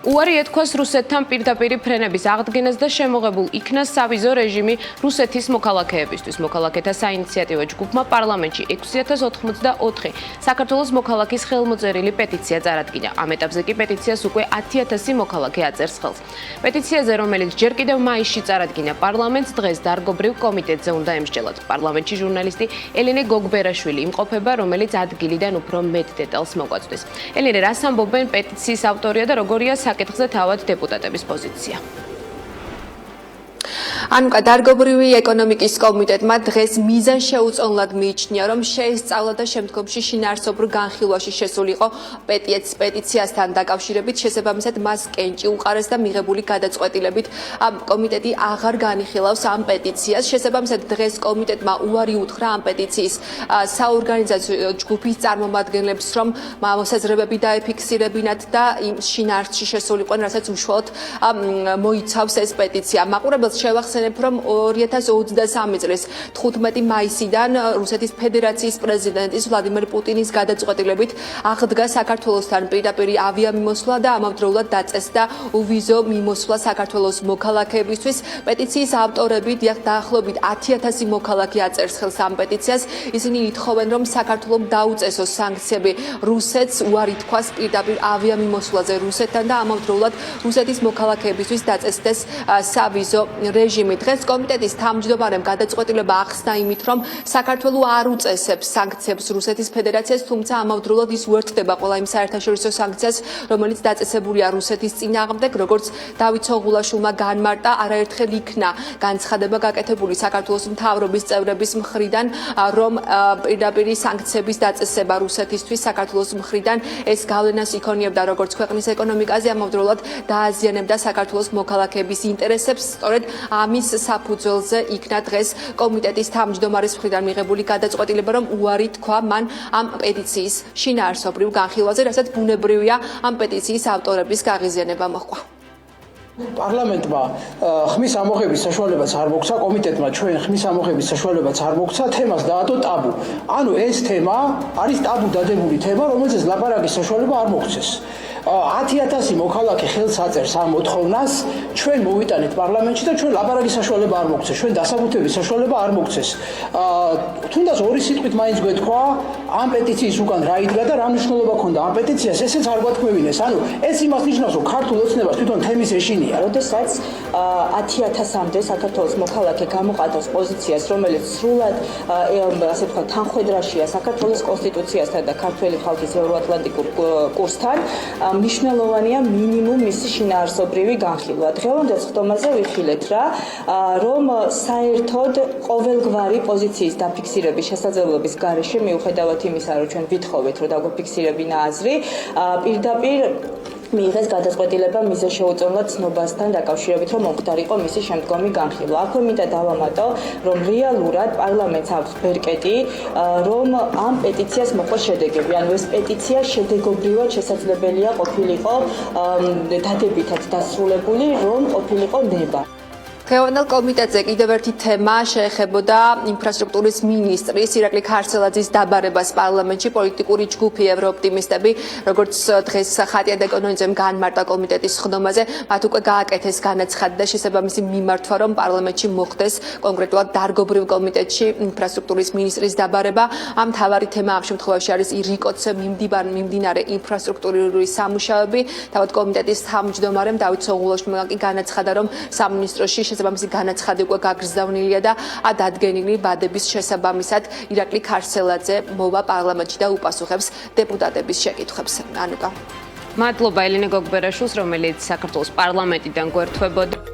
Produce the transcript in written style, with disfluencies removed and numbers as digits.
უარი ეთქვას რუსეთთან პირდაპირი ფრენების აღდგენას და შემოღებულ იქნა სავიზო რეჟიმი რუსეთის მოქალაქეებისთვის. მოქალაქეთა საინიციატივო ჯგუფმა პარლამენტში 6084 საქართველოს მოქალაქის ხელმოწერილი პეტიცია წარადგინა. ამ ეტაპზე კი პეტიციას უკვე 10000 მოქალაქე აწერს ხელს. პეტიციაზე, რომელიც ჯერ კიდევ მაისში წარადგინა პარლამენტს, დღეს დარგობრივ კომიტეტზე უნდა ემსჯელოთ. პარლამენტში ჟურნალისტი ელენე გოგბერაშვილი იმყოფება, რომელიც ადგილიდან უფრო მეტ დეტალს მოგვაწვდის. ელენე, რას ამბობენ პეტიციის ავტორია და როგორია საკითხზე თავად დეპუტატების პოზიცია? ანუკა, დარგობრივი ეკონომიკის კომიტეტმა დღეს მიზანშეუწონლად მიიჩნია, რომ შეესწავლა და შემდგომში შინაარსობრივ განხილვაში შესულიყო პეტიციასთან დაკავშირებით, შესაბამისად მას კენჭი უყარეს და მიღებული გადაწყვეტილებით კომიტეტი აღარ განიხილავს ამ პეტიციას. შესაბამისად დღეს კომიტეტმა უარი უთხრა ამ პეტიციის საორგანიზაციო ჯგუფის წარმომადგენლებს, რომ მოსაზრებები დაეფიქსირებინათ და იმ შინაარსში შესულიყვნენ, რასაც უშუალოდ მოიცავს ეს პეტიცია. მაყურებელს შევახსენებ, რომ 2023 წლის 15 მაისიდან რუსეთის ფედერაციის პრეზიდენტის ვლადიმერ პუტინის გადაწყვეტილებით აღდგა საქართველოსთან პირდაპირი ავიამიმოსვლა და ამავდროულად დაწესდა უვიზო მიმოსვლა საქართველოს მოქალაქეებისთვის. პეტიციის ავტორები დაახლოებით 10000 მოქალაქე აწერს ხელს ამ პეტიციას. ისინი ითხოვენ, რომ საქართველომ დაუწესოს სანქციები რუსეთს, უარი თქვას პირდაპირ ავიამიმოსვლაზე რუსეთთან და ამავდროულად რუსეთის მოქალაქეებისთვის დაწესდეს სავიზო რეჟიმი. დღეს კომიტეტის თავმჯდომარემ გადაწყვეტილება ახსნა იმით, რომ საქართველო არ უწესებს სანქციებს რუსეთის ფედერაციას, თუმცა ამავდროულად ის უერთდება ყველა იმ საერთაშორისო სანქციას, რომელიც დაწესებულია რუსეთის წინააღმდეგ, როგორც დავით სოღულაშვილმა განმარტა, არაერთხელ იქნა განცხადება გაკეთებული საქართველოს მთავრობის წევრების მხრიდან, რომ პირდაპირი სანქციების დაწესება რუსეთისთვის საქართველოს მხრიდან ეს გავლენას იქონიებდა როგორც ქვეყნის ეკონომიკაზე, ამავდროულად დააზიანებდა საქართველოს მოქალაქეების ინტერესებს. სწორედ ამის საფუძველზე იქნა დღეს კომიტეტის თავმჯდომარის მხრიდან მიღებული გადაწყვეტილება, რომ უარი თქვა მან ამ პეტიციის შინაარსობრივ განხილვაზე, რასაც ბუნებრივია ამ პეტიციის ავტორების გაღიზიანება მოჰყვა. პარლამენტმა ხმის ამოღების საშუალებაც არ მოგცა, კომიტეტმა ჩვენ ხმის ამოღების საშუალებაც არ მოგცა, თემას დაადო ტაბუ. ანუ ეს თემა არის ტაბუ დადებული თემა, რომელზეც ლაპარაკის საშუალება არ მოგცეს. 10000 მოქალაქე ხელს აწერს ამ მოთხოვნას, ჩვენ მოვიტანეთ პარლამენტში და ჩვენ ლაპარაკის საშუალება არ მოგცეს, ჩვენ დასაბუთების საშუალება არ მოგცეს. თუნდაც ორი სიტყვით მაინც გვეთქვა ამ პეტიციის უკან რა იდგა და რა მნიშვნელობა ჰქონდა ამ პეტიციას, ესეც არ გვათქმევინეს. ანუ ეს იმას ნიშნავს, რომ ქართულ ოცნებას თვითონ თემის ეშინია. როდესაც 10000-მდე საქართველოს მოქალაქე გამოყადავს პოზიციას, რომელიც სრულად ასე ვთქვათ, თანხვედრაშია საქართველოს კონსტიტუციასთან და ქართველი ხალხის ევროატლანტიკურ კურსთან, მნიშვნელოვანია მინიმუმ მისი შინაარსობრივი განხილვა. დღევანდელ ხდომაზე ვიხილეთ რომ საერთოდ ყოველგვარი პოზიციის დაფიქსირების შესაძლებლობის გარეშე, მიუხედავად იმისა, რომ ჩვენ ვითხოვეთ, რომ დაგვაფიქსირებინა აზრი, პირდაპირ მიიღეს გადაწყვეტილება მიზანშეუწონლად ცნობასთან დაკავშირებით, რომ მომხდარიყო მისი შემდგომი განხილვა. აქვე მინდა დავამატო, რომ რეალურად პარლამენტს აქვს ბერკეტი, რომ ამ პეტიციას მოყვა შედეგები. ანუ ეს პეტიცია შედეგობრივად შესაძლებელია ყოფილიყო დადებითად დასრულებული, რომ ყოფილიყო ნება. დღევანდელ კომიტეტზე კიდევ ერთი თემა შეეხებოდა ინფრასტრუქტურის მინისტრის ირაკლი ქარცელაძის დაბარებას პარლამენტში. პოლიტიკური ჯგუფი ევროოპტიმისტები, როგორც დღეს ხატია დეკონოიძემ განმარტა კომიტეტის ხდომაზე, მათ უკვე გააკეთეს განაცხადი და შესაბამისი მიმართვა, რომ პარლამენტში მოხდეს კონკრეტულად დარგობრივ კომიტეტში ინფრასტრუქტურის მინისტრის დაბარება. ამ მთავარი თემა ამ შემთხვევაში არის რიკოცე მიმდინარე ინფრასტრუქტურული სამუშაოები. თავად კომიტეტის თავმჯდომარემ დავით სოღულაშვილმა კი განაცხადა, რომ სამინისტროში შესაბამისი განაცხადი უკვე გაგზავნილია და დადგენილი ვადების შესაბამისად ირაკლი ქარცელაძე მოვა პარლამენტში და უპასუხებს დეპუტატების შეკითხვებს. ანუკა. მადლობა ელენე გოგბერაშვილს, რომელიც საქართველოს პარლამენტიდან გვერდთვებოდა.